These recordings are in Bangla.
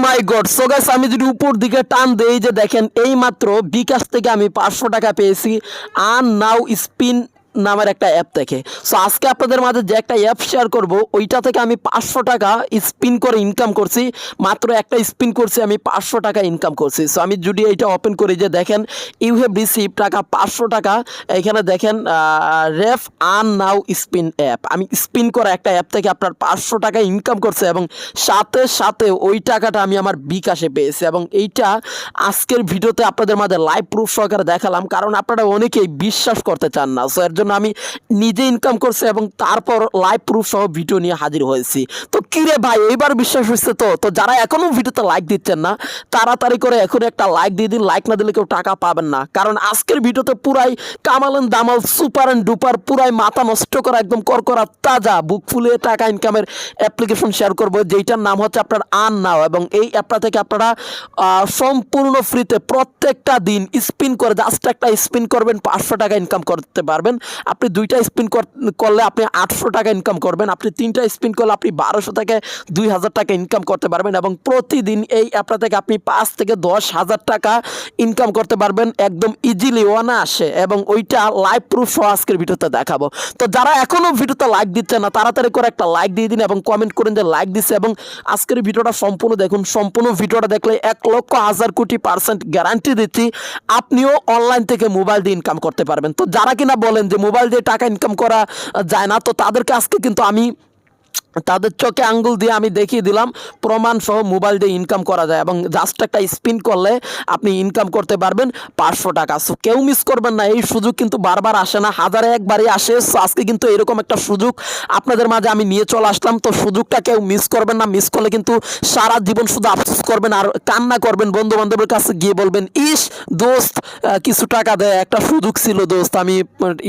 মাই গড, সো গাইস আমি যদি উপর দিকে টান দেই যে দেখেন এই মাত্র বিকাশ থেকে আমি 500 টাকা পেয়েছি আর নাও স্পিন নামের একটা অ্যাপ থেকে। সো আজকে আপনাদের মাঝে যে একটা অ্যাপ শেয়ার করব ওইটা থেকে আমি 500 টাকা স্পিন করে ইনকাম করছি। মাত্র একটা স্পিন করছি আমি 500 টাকা ইনকাম করছি। সো আমি যদি এইটা ওপেন করি যে দেখেন ইউ হ্যাভ রিসিভ টাকা 500 টাকা, এখানে দেখেন রেফ আন নাও স্পিন অ্যাপ। আমি স্পিন করা একটা অ্যাপ থেকে আপনার 500 টাকা ইনকাম করছে এবং সাথে সাথে ওই টাকাটা আমি আমার বিকাশে পেয়েছি এবং এইটা আজকের ভিডিওতে আপনাদের মাঝে লাইভ প্রুফ সহকারে দেখালাম, কারণ আপনারা অনেকেই বিশ্বাস করতে চান না। সো এর জন্য আমি নিজে ইনকাম করছি এবং তারপর লাইভ প্রুফ সহ ভিডিও নিয়ে হাজির হয়েছি। তো কিরে ভাই এইবার বিশ্বাস হচ্ছে? তো যারা এখনো ভিডিওতে লাইক দিচ্ছেন না তাড়াতাড়ি করে এখন একটা লাইক দিয়ে দিন। লাইক না দিলে কেউ টাকা পাবেন না, কারণ আজকের ভিডিওতে পুরাই কামাল এন্ড দামাল সুপার অ্যান্ড ডুপার পুরাই মাথা নষ্ট করা একদম করকরা তাজা বুক ফুলিয়ে টাকা ইনকামের অ্যাপ্লিকেশন শেয়ার করবো, যেইটার নাম হচ্ছে আপনার আর্ন নাও। এবং এই অ্যাপটা থেকে আপনারা সম্পূর্ণ ফ্রিতে প্রত্যেকটা দিন স্পিন করে জাস্ট একটা স্পিন করবেন 500 টাকা ইনকাম করতে পারবেন। আপনি দুইটা স্পিন করলে আপনি 800 টাকা ইনকাম করবেন, আপনি তিনটা স্পিন করলে আপনি 1200 থেকে 2000 টাকা ইনকাম করতে পারবেন এবং প্রতিদিন এই অ্যাপটা থেকে আপনি 5 থেকে 10,000 টাকা ইনকাম করতে পারবেন একদম ইজিলি অনায়াসে। এবং ওইটা লাইভ প্রুফ সহ আজকের ভিডিওতে দেখাবো। তো যারা এখনো ভিডিওতে লাইক দিচ্ছে না তাড়াতাড়ি করে একটা লাইক দিয়ে দিন এবং কমেন্ট করেন যে লাইক দিচ্ছে। এবং আজকের ভিডিওটা সম্পূর্ণ দেখুন, সম্পূর্ণ ভিডিওটা দেখলে 1,00,000,000,000,000 গ্যারান্টি দিচ্ছি আপনিও অনলাইন থেকে মোবাইল দিয়ে ইনকাম করতে পারবেন। তো যারা কিনা বলেন যে মোবাইল দিয়ে টাকা ইনকাম করা যায় না, তো তাদেরকে আজকে কিন্তু আমি তাদের চোখে আঙ্গুল দিয়ে আমি দেখিয়ে দিলাম প্রমাণ সহ মোবাইল দিয়ে ইনকাম করা যায় এবং জাস্ট একটা স্পিন করলে আপনি ইনকাম করতে পারবেন 500 টাকা। সো কেউ মিস করবেন না, এই সুযোগ কিন্তু বারবার আসে না, হাজারে একবারই আসে। সো আজকে কিন্তু এরকম একটা সুযোগ আপনাদের মাঝে আমি নিয়ে চলে আসলাম। তো সুযোগটা কেউ মিস করবেন না, মিস করলে কিন্তু সারা জীবন শুধু আফসোস করবেন আর কান্না করবেন, বন্ধু বান্ধবের কাছে গিয়ে বলবেন ইস দোস্ত কিছু টাকা দেয়, একটা সুযোগ ছিল দোস্ত, আমি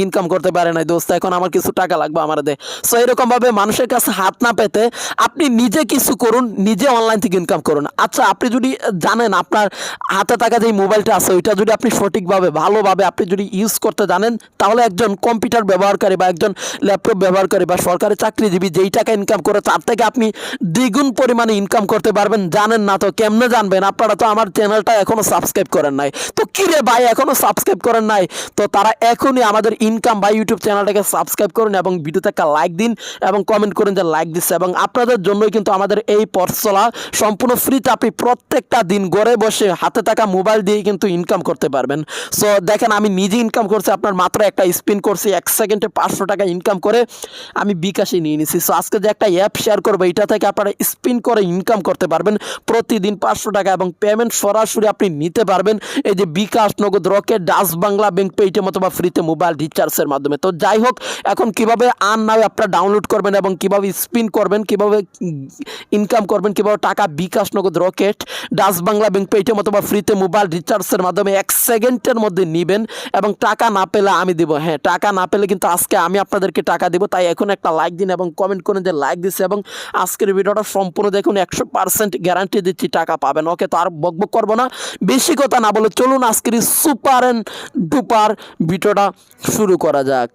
ইনকাম করতে পারি নাই দোস্ত, এখন আমার কিছু টাকা লাগবে আমার দে। সো এরকমভাবে মানুষের কাছে হাত না পেতে আপনি নিজে কিছু করুন, নিজে অনলাইন থেকে ইনকাম করুন। আচ্ছা আপনি যদি জানেন আপনার হাতে থাকা যে মোবাইলটা আছে ওইটা যদি আপনি সঠিকভাবে ভালোভাবে আপনি যদি ইউজ করতে জানেন, তাহলে একজন কম্পিউটার ব্যবহারকারী বা একজন ল্যাপটপ ব্যবহারকারী বা সরকারি চাকরিজীবী যেই টাকা ইনকাম করে তার থেকে আপনি দ্বিগুণ পরিমাণে ইনকাম করতে পারবেন। জানেন না তো কেমনে জানবেন? আপনারা তো আমার চ্যানেলটা এখনো সাবস্ক্রাইব করেন নাই। তো কিরে ভাই এখনো সাবস্ক্রাইব করেন নাই? তো তারা এখনই আমাদের ইনকাম বাই ইউটিউব চ্যানেলটাকে সাবস্ক্রাইব করুন এবং ভিডিওতে একটা লাইক দিন এবং কমেন্ট করেন যে লাইক দিচ্ছে। এবং আপনাদের জন্যই কিন্তু আমাদের এই পথ চলা সম্পূর্ণ ফ্রিতে, আপনি প্রত্যেকটা দিন ঘরে বসে হাতে থাকা মোবাইল দিয়ে কিন্তু ইনকাম করতে পারবেন। সো দেখেন আমি নিজে ইনকাম করছি, আপনার মাত্র একটা স্পিন করছি 1 সেকেন্ডে 500 টাকা ইনকাম করে আমি বিকাশে নিয়ে নিছি। সো আজকে যে একটা অ্যাপ শেয়ার করবো এইটা থেকে আপনারা স্পিন করে ইনকাম করতে পারবেন প্রতিদিন 500 টাকা এবং পেমেন্ট সরাসরি আপনি নিতে পারবেন এই যে বিকাশ, নগদ, rocket, Dutch Bangla, bank Paytm অথবা ফ্রিতে মোবাইল রিচার্জের মাধ্যমে। তো যাই হোক, এখন কিভাবে আর্ন নাও অ্যাপটা ডাউনলোড করবেন এবং কিভাবে স্পিন করবেন, কিভাবে ইনকাম করবেন, কিভাবে টাকা বিকাশ, নগদ, rocket, Dutch Bangla, bank Paytm অথবা ফ্রিতে মোবাইল রিচার্জের মাধ্যমে 1 সেকেন্ডের মধ্যে নেবেন এবং টাকা না পেলে আমি দিব। হ্যাঁ, টাকা না পেলে কিন্তু আজকে আমি আপনাদেরকে টাকা দিব। তাই এখন একটা লাইক দিন এবং কমেন্ট করেন যে লাইক দিচ্ছে এবং আজকের ভিডিওটা সম্পূর্ণ দেখুন, 100% গ্যারান্টি দিচ্ছি টাকা পাবেন। ওকে, তো আর বকবক করবো না, বেশি কথা না বলে চলুন আজকের সুপার অ্যান্ড ডুপার ভিডিওটা শুরু করা যাক।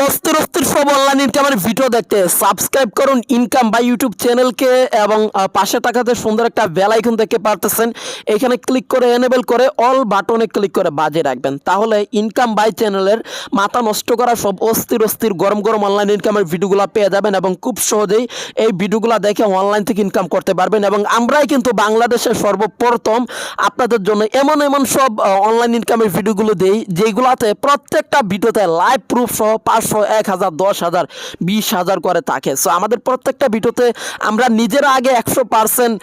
অস্থির অস্থির সব অনলাইন ইনকামের ভিডিও দেখতে সাবস্ক্রাইব করুন ইনকাম বাই ইউটিউব চ্যানেলকে এবং পাশে টাকাতে সুন্দর একটা বেল আইকন দেখতে পারতেছেন, এখানে ক্লিক করে এনেবল করে অল বাটনে ক্লিক করে বাজে রাখবেন। তাহলে ইনকাম বাই চ্যানেলের মাথা নষ্ট করা সব অস্থির অস্থির গরম গরম অনলাইন ইনকামের ভিডিওগুলো পেয়ে যাবেন এবং খুব সহজেই এই ভিডিওগুলো দেখে অনলাইন থেকে ইনকাম করতে পারবেন। এবং আমরাই কিন্তু বাংলাদেশের সর্বপ্রথম আপনাদের জন্য এমন এমন সব অনলাইন ইনকামের ভিডিওগুলো দেই যেগুলোতে প্রত্যেকটা ভিডিওতে লাইভ প্রুফ সহ 500, 1000, 10,000, 20,000 করে থাকে। সো আমাদের প্রত্যেকটা ভিডিওতে আমরা নিজেরা আগে 100%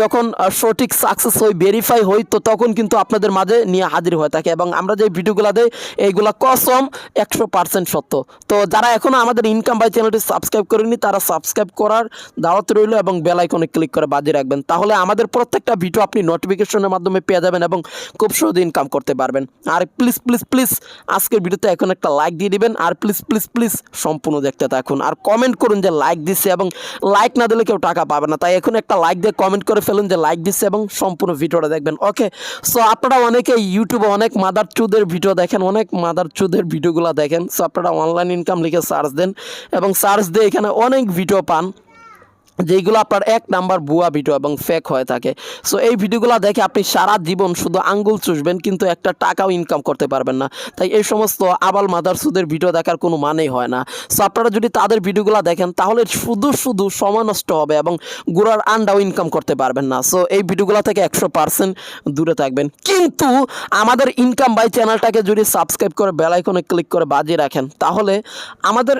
যখন সঠিক সাকসেস হই, ভেরিফাই হই, তো তখন কিন্তু আপনাদের মাঝে নিয়ে হাজির হয়ে থাকে এবং আমরা যে ভিডিওগুলো দেই এইগুলা কসম 100% সত্য। তো যারা এখনো আমাদের ইনকাম বাই চ্যানেলটি সাবস্ক্রাইব করেনি তারা সাবস্ক্রাইব করার দাওয়াত রইল এবং বেল আইকনে ক্লিক করে বাজিয়ে রাখবেন। তাহলে আমাদের প্রত্যেকটা ভিডিও আপনি নোটিফিকেশনের মাধ্যমে পেয়ে যাবেন এবং খুব সহজে ইনকাম করতে পারবেন। আর প্লিজ প্লিজ প্লিজ আজকের ভিডিওতে এখন একটা লাইক দিয়ে দিবেন আর প্লিজ প্লিজ প্লিজ সম্পূর্ণ দেখতে থাকুন আর কমেন্ট করুন যে লাইক দিচ্ছে এবং লাইক না দিলে কেউ টাকা পাবে না। তাই এখন একটা লাইক দিয়ে কমেন্ট করে ফেলুন যে লাইক দিচ্ছে এবং সম্পূর্ণ ভিডিওটা দেখবেন। ওকে, সো আপনারা অনেকে ইউটিউবে অনেক মাদার চুদের ভিডিও দেখেন, অনেক মাদার চুদের ভিডিওগুলো দেখেন। সো আপনারা অনলাইন ইনকাম লিখে সার্চ দেন এবং সার্চ দিয়ে এখানে অনেক ভিডিও পান। যেইগুলো আপনার এক নাম্বার ভুয়া ভিডিও এবং ফেক হয়ে থাকে। সো এই ভিডিওগুলো দেখে আপনি সারা জীবন শুধু আঙ্গুল চুষবেন, কিন্তু একটা টাকাও ইনকাম করতে পারবেন না। তাই এই সমস্ত আবাল মাদারসুদের ভিডিও দেখার কোনো মানেই হয় না। সো আপনারা যদি তাদের ভিডিওগুলো দেখেন তাহলে শুধু শুধু সময় নষ্ট হবে এবং গুড়ার আন্ডাও ইনকাম করতে পারবেন না। সো এই ভিডিওগুলো থেকে 100% দূরে থাকবেন। কিন্তু আমাদের ইনকাম বাই চ্যানেলটাকে যদি সাবস্ক্রাইব করে বেল আইকনে ক্লিক করে বাজিয়ে রাখেন, তাহলে আমাদের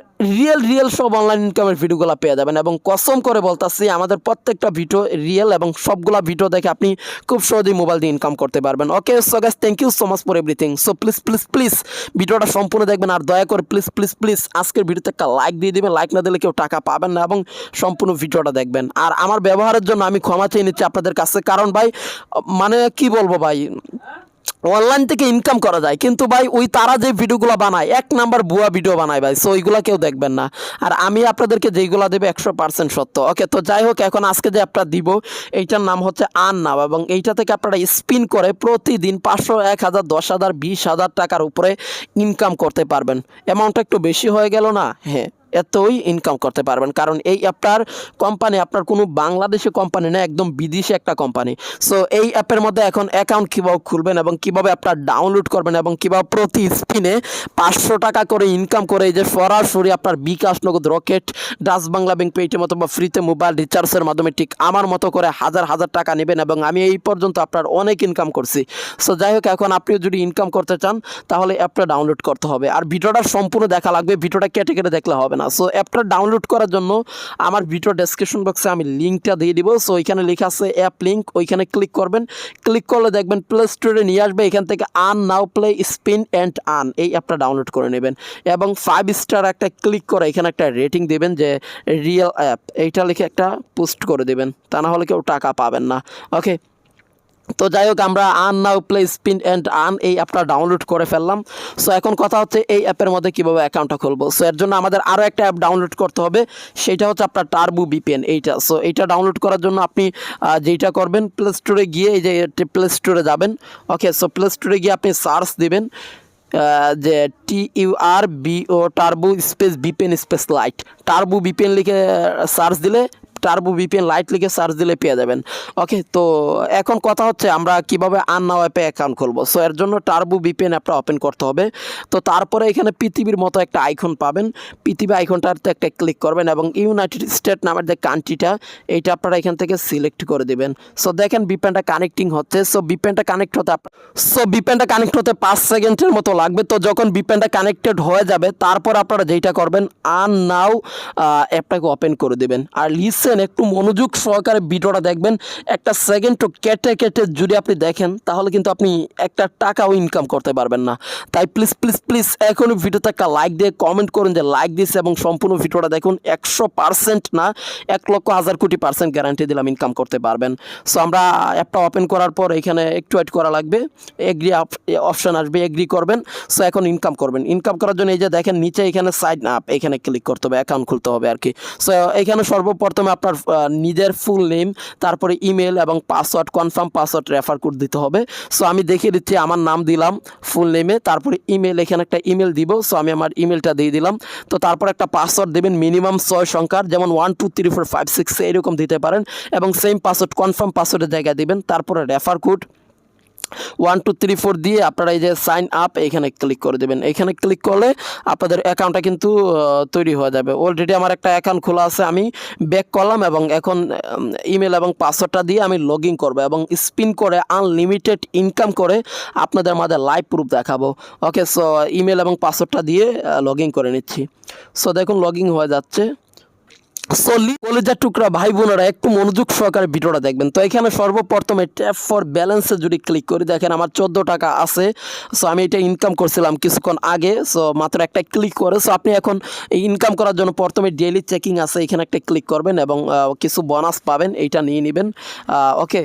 রিয়েল সব অনলাইন ইনকামের ভিডিওগুলো পেয়ে যাবেন। এবং কসম করে বলতাছি, আমাদের প্রত্যেকটা ভিডিও রিয়েল এবং সবগুলা ভিডিও দেখে আপনি খুব সহজেই মোবাইল দিয়ে ইনকাম করতে পারবেন। Okay, so guys, thank you so much for everything. So please ভিডিওটা সম্পূর্ণ দেখবেন, আর দয়া করে প্লিজ আজকের ভিডিওতে একটা লাইক দিয়ে দিবেন। লাইক না দিলে কেউ টাকা পাবেন না, এবং সম্পূর্ণ ভিডিওটা দেখবেন। আর আমার ব্যবহারের জন্য আমি ক্ষমা চেয়ে নিচ্ছি আপনাদের কাছে, কারণ ভাই মানে কি বলবো ভাই, অনলাইন থেকে ইনকাম করা যায়, কিন্তু ভাই ওই তারা যে ভিডিওগুলো বানায় এক নাম্বার ভুয়া ভিডিও বানায় ভাই। সো ওইগুলো কেউ দেখবেন না, আর আমি আপনাদেরকে যেইগুলো দেবে 100% সত্য। ওকে, তো যাই হোক, এখন আজকে যে অ্যাপটা দিব এইটার নাম হচ্ছে আর্ন নাও, এবং এইটা থেকে আপনারা স্পিন করে প্রতিদিন 500, 1000, 10,000, 20,000 টাকার উপরে ইনকাম করতে পারবেন। অ্যামাউন্টটা একটু বেশি হয়ে গেল না? হ্যাঁ, এতই ইনকাম করতে পারবেন, কারণ এই অ্যাপটার কোম্পানি আপনার কোনো বাংলাদেশি কোম্পানি না, একদম বিদেশি একটা কোম্পানি। সো এই অ্যাপের মধ্যে এখন অ্যাকাউন্ট কীভাবে খুলবেন এবং কীভাবে অ্যাপটা ডাউনলোড করবেন এবং কীভাবে প্রতি স্পিনে 500 টাকা করে ইনকাম করে এই যে সরাসরি আপনার বিকাশ, নগদ, rocket, Dutch Bangla bank, Paytm অথবা ফ্রিতে মোবাইল রিচার্জের মাধ্যমে ঠিক আমার মতো করে হাজার টাকা নেবেন, এবং আমি এই পর্যন্ত আপনার অনেক ইনকাম করছি। সো যাই হোক, এখন আপনিও যদি ইনকাম করতে চান তাহলে অ্যাপটা ডাউনলোড করতে হবে, আর ভিডিওটা সম্পূর্ণ দেখা লাগবে, ভিডিওটা কেটে দেখলে হবে না। সো অ্যাপটা ডাউনলোড করার জন্য আমার ভিডিও ডেসক্রিপশন বক্সে আমি লিঙ্কটা দিয়ে দিব। সো ওইখানে লেখা আছে অ্যাপ লিঙ্ক, ওইখানে ক্লিক করবেন। ক্লিক করলে দেখবেন প্লে স্টোরে নিয়ে আসবে, এখান থেকে earn now play spin and earn এই অ্যাপটা ডাউনলোড করে নেবেন, এবং 5 স্টার একটা ক্লিক করে এখানে একটা রেটিং দেবেন যে রিয়েল অ্যাপ, এইটা লিখে একটা পোস্ট করে দেবেন, তা না হলে কেউ টাকা পাবেন না। ওকে, তো যাই হোক, আমরা earn now play spin and earn এই অ্যাপটা ডাউনলোড করে ফেললাম। সো এখন কথা হচ্ছে এই অ্যাপের মধ্যে কীভাবে অ্যাকাউন্টটা খুলবো। সো এর জন্য আমাদের আরও একটা অ্যাপ ডাউনলোড করতে হবে, সেটা হচ্ছে আপনার টার্বো ভিপিএন এইটা। সো এইটা ডাউনলোড করার জন্য আপনি যেইটা করবেন, প্লে স্টোরে গিয়ে এই যে প্লে স্টোরে যাবেন। ওকে, সো প্লে স্টোরে গিয়ে আপনি সার্চ দিবেন যে TURBO turbo space VPN space light, turbo VPN লিখে সার্চ দিলে, টার্বো ভিপিএন লাইট লিখে সার্চ দিলে পেয়ে যাবেন। ওকে, তো এখন কথা হচ্ছে আমরা কিভাবে আর্ন নাও অ্যাপে অ্যাকাউন্ট খুলবো। সো এর জন্য টার্বো ভিপিএন অ্যাপটা ওপেন করতে হবে। তো তারপরে এখানে পৃথিবীর মতো একটা আইকন পাবেন, পৃথিবী আইকনটাতে একটা ক্লিক করবেন, এবং ইউনাইটেড স্টেট নামের যে কান্ট্রিটা এইটা আপনারা এখান থেকে সিলেক্ট করে দেবেন। সো দেখেন ভিপিএনটা কানেক্টিং হচ্ছে। সো ভিপিএনটা কানেক্ট হতে 5 সেকেন্ডের মতো লাগবে। তো যখন ভিপিএনটা কানেক্টেড হয়ে যাবে, তারপর আপনারা যেইটা করবেন, আর্ন নাও অ্যাপটাকে ওপেন করে দেবেন, আর একটু মনোযোগ সহকারে ভিডিওটা দেখবেন। একটা সেকেন্ড কেটে যদি আপনি দেখেন তাহলে কিন্তু আপনি একটা টাকাও ইনকাম করতে পারবেন না। তাই প্লিজ এখনই ভিডিওতে একটা লাইক দিয়ে কমেন্ট করুন যে লাইক দিয়েছে, এবং সম্পূর্ণ ভিডিওটা দেখুন। 100% না, 1,00,000,000,000% গ্যারান্টি দিলাম ইনকাম করতে পারবেন। সো আমরা অ্যাপটা ওপেন করার পর এখানে একটু ওয়েট করা লাগবে, এগ্রি অপশন আসবে, এগ্রি করবেন। সো এখন ইনকাম করবেন। ইনকাম করার জন্য এই যে দেখেন নিচে এখানে সাইন আপ, এখানে ক্লিক করতে হবে, অ্যাকাউন্ট খুলতে হবে আর কি। সো এখানে সর্বপ্রথমে আপনার নিজের ফুল নেম, তারপরে ইমেল এবং password, confirm password, refer code দিতে হবে। সো আমি দেখিয়ে দিচ্ছি, আমার নাম দিলাম ফুল নেমে, তারপরে ইমেল, এখানে একটা ইমেল দিব। সো আমি আমার ইমেলটা দিয়ে দিলাম। তো তারপর একটা পাসওয়ার্ড দেবেন মিনিমাম 6 সংখ্যার, যেমন 1 2 3 4 5 6 এরকম দিতে পারেন, এবং সেম পাসওয়ার্ড কনফার্ম পাসওয়ার্ডের জায়গায় দিবেন। তারপরে রেফার কোড 1 2 3 4 দিয়ে আপনারা এই যে সাইন আপ এখানে ক্লিক করে দেবেন। এখানে ক্লিক করলে আপনাদের অ্যাকাউন্টটা কিন্তু তৈরি হয়ে যাবে। অলরেডি আমার একটা অ্যাকাউন্ট খোলা আছে, আমি ব্যাক করলাম, এবং এখন ইমেল এবং পাসওয়ার্ডটা দিয়ে আমি লগ ইন করবো, এবং স্পিন করে আনলিমিটেড ইনকাম করে আপনাদের মাঝে লাইভ প্রুফ দেখাবো। ওকে, সো ইমেল এবং পাসওয়ার্ডটা দিয়ে লগ ইন করে নিচ্ছি। সো দেখুন লগ ইন হয়ে যাচ্ছে। কলেজার টুকরা ভাই বোনেরা, একটু মনোযোগ সহকারে ভিডিওটা দেখবেন। তো এখানে সর্বপ্রথমে ট্যাপ ফর ব্যালেন্সে যদি ক্লিক করি, দেখেন আমার 14 টাকা আছে। সো আমি এটা ইনকাম করছিলাম কিছুক্ষণ আগে। সো মাত্র একটা ক্লিক করে, সো আপনি এখন ইনকাম করার জন্য প্রথমে ডেইলি চেকিং আছে, এখানে একটা ক্লিক করবেন, এবং কিছু বোনাস পাবেন, এইটা নিয়ে নেবেন। ওকে,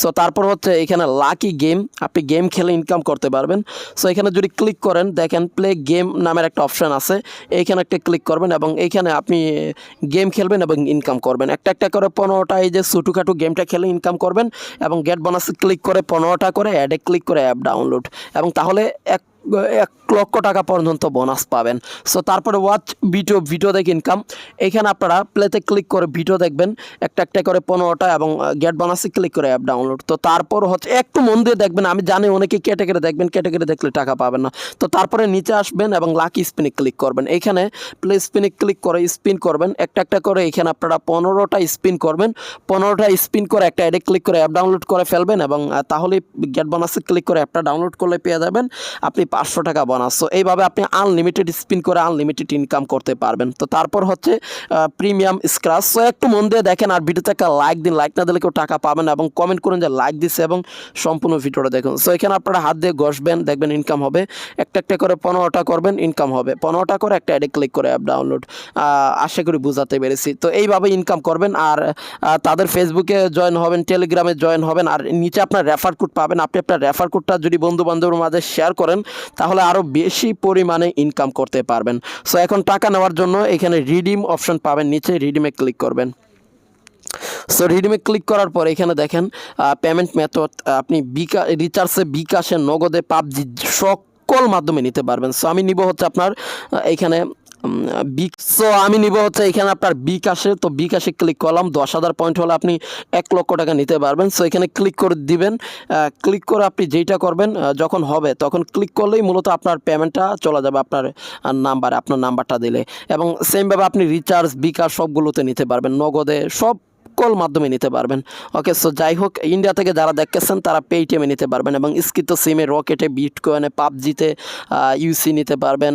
সো তারপর হচ্ছে এখানে লাকি গেম, আপনি গেম খেলে ইনকাম করতে পারবেন। সো এখানে যদি ক্লিক করেন, দেখেন প্লে গেম নামের একটা অপশান আছে, এইখানে একটা ক্লিক করবেন, এবং এইখানে আপনি গেম খেলবেন এবং ইনকাম করবেন। একটা করে 15টা এই যে ছোটোখাটো গেমটা খেলে ইনকাম করবেন, এবং গেট বোনাসে ক্লিক করে 15টা করে, অ্যাডে ক্লিক করে অ্যাপ ডাউনলোড, এবং তাহলে লক্ষ টাকা পর্যন্ত বোনাস পাবেন। সো তারপরে ওয়াচ ভিডিও দেখে ইনকাম, এখানে আপনারা প্লেতে ক্লিক করে ভিডিও দেখবেন একটা একটা করে 15টা এবং গেট বোনাসে ক্লিক করে অ্যাপ ডাউনলোড। তো তারপর হচ্ছে একটু মন দিয়ে দেখবেন, আমি জানি অনেকে ক্যাটাগরি দেখবেন, ক্যাটাগরি দেখলে টাকা পাবেন না। তো তারপরে নিচে আসবেন এবং লাকি স্পিনে ক্লিক করবেন, এখানে প্লে স্পিনে ক্লিক করে স্পিন করবেন একটা একটা করে। এখানে আপনারা 15টা স্পিন করবেন, 15টা স্পিন করে একটা অ্যাডে ক্লিক করে অ্যাপ ডাউনলোড করে ফেলবেন এবং তাহলে গেট বোনাসে ক্লিক করে অ্যাপটা ডাউনলোড করলে পেয়ে যাবেন আপনি 500 টাকা বোনাস। সো এইভাবে আপনি আনলিমিটেড স্পিন করে আনলিমিটেড ইনকাম করতে পারবেন। তো তারপর হচ্ছে প্রিমিয়াম স্ক্র্যাচ। সো একটু মন দিয়ে দেখেন আর ভিডিওতে একটা লাইক দিন, লাইক না দিলে কেউ টাকা পাবেন এবং কমেন্ট করুন যে লাইক দিচ্ছে এবং সম্পূর্ণ ভিডিওটা দেখুন। সো এখানে আপনারা হাত দিয়ে ঘষবেন, দেখবেন ইনকাম হবে, একটা একটা করে 15টা করবেন, ইনকাম হবে 15টা করে একটা অ্যাডে ক্লিক করে অ্যাপ ডাউনলোড। আশা করি বুঝাতে পেরেছি। তো এইভাবে ইনকাম করবেন আর তাদের ফেসবুকে জয়েন হবেন, টেলিগ্রামে জয়েন হবেন আর নিচে আপনার রেফার কোড পাবেন। আপনি আপনার রেফার কোডটা যদি বন্ধু বান্ধবের মাঝে শেয়ার করেন তাহলে আরও বেশি পরিমাণে ইনকাম করতে পারবেন। সো এখন টাকা নেওয়ার জন্য এখানে রিডিম অপশন পাবেন, নিচে রিডিমে ক্লিক করবেন। সো রিডিমে ক্লিক করার পর এখানে দেখেন পেমেন্ট মেথড, আপনি রিচার্জে, বিকাশে, নগদে, পাবজি সকল মাধ্যমে নিতে পারবেন। সো আমি নিব হচ্ছে আপনার এখানে আমি নিব হচ্ছে এখানে আপনার বিকাশে। তো বিকাশে ক্লিক করলাম, 10,000 পয়েন্ট হলে আপনি 1 লক্ষ টাকা নিতে পারবেন। সো এখানে ক্লিক করে দিবেন, ক্লিক করে আপনি যেইটা করবেন যখন হবে তখন ক্লিক করলেই মূলত আপনার পেমেন্টটা চলে যাবে আপনার নাম্বারে, আপনার নাম্বারটা দিলে। এবং সেমভাবে আপনি রিচার্জ, বিকাশ সবগুলোতে নিতে পারবেন, নগদে সব সকল মাধ্যমে নিতে পারবেন। ওকে, সো যাই হোক, ইন্ডিয়া থেকে যারা দেখতেছেন তারা পেটিএমে নিতে পারবেন এবং স্কিত সিমে, রকেটে, বিটকয়েনে, পাবজিতে ইউসি নিতে পারবেন।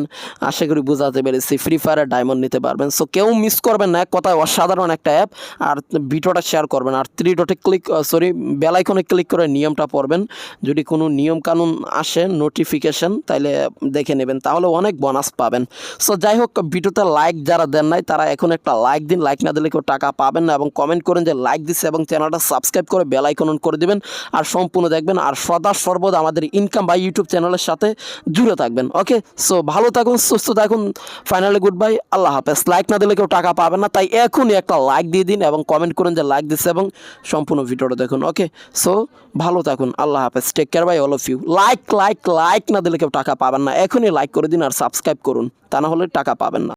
আশা করি বুঝাতে পেরেছি। ফ্রি ফায়ারে ডায়মন্ড নিতে পারবেন। সো কেউ মিস করবেন না, এক কথায় অসাধারণ একটা অ্যাপ। আর ভিডিওটা শেয়ার করবেন আর 3 ডটে ক্লিক বেল আইকনে ক্লিক করে নিয়মটা পড়বেন। যদি কোনো নিয়ম কানুন আসে নোটিফিকেশন তাইলে দেখে নেবেন, তাহলে অনেক বোনাস পাবেন। সো যাই হোক, ভিডিওতে লাইক যারা দেন নাই তারা এখন একটা লাইক দিন, লাইক না দিলে কেউ টাকা পাবেন না। এবং কমেন্ট করেন যে লাইক দিচ্ছে এবং চ্যানেলটা সাবস্ক্রাইব করে বেল আইকন অন করে দিবেন আর সম্পূর্ণ দেখবেন আর সদা সর্বদা আমাদের ইনকাম বাই ইউটিউব চ্যানেলের সাথে জুড়ে থাকবেন। ওকে, সো ভালো থাকুন, সুস্থ থাকুন। ফাইনালি গুড বাই, আল্লাহ হাফেজ। লাইক না দিলে কেউ টাকা পাবেন না, তাই এখনই একটা লাইক দিয়ে দিন এবং কমেন্ট করেন যে লাইক দিচ্ছে এবং সম্পূর্ণ ভিডিওটা দেখুন। ওকে, সো ভালো থাকুন, আল্লাহ হাফেজ, take care bye all of you. Like না দিলে কেউ টাকা পাবেন না, এখনই লাইক করে দিন আর সাবস্ক্রাইব করুন, তা না হলে টাকা পাবেন না।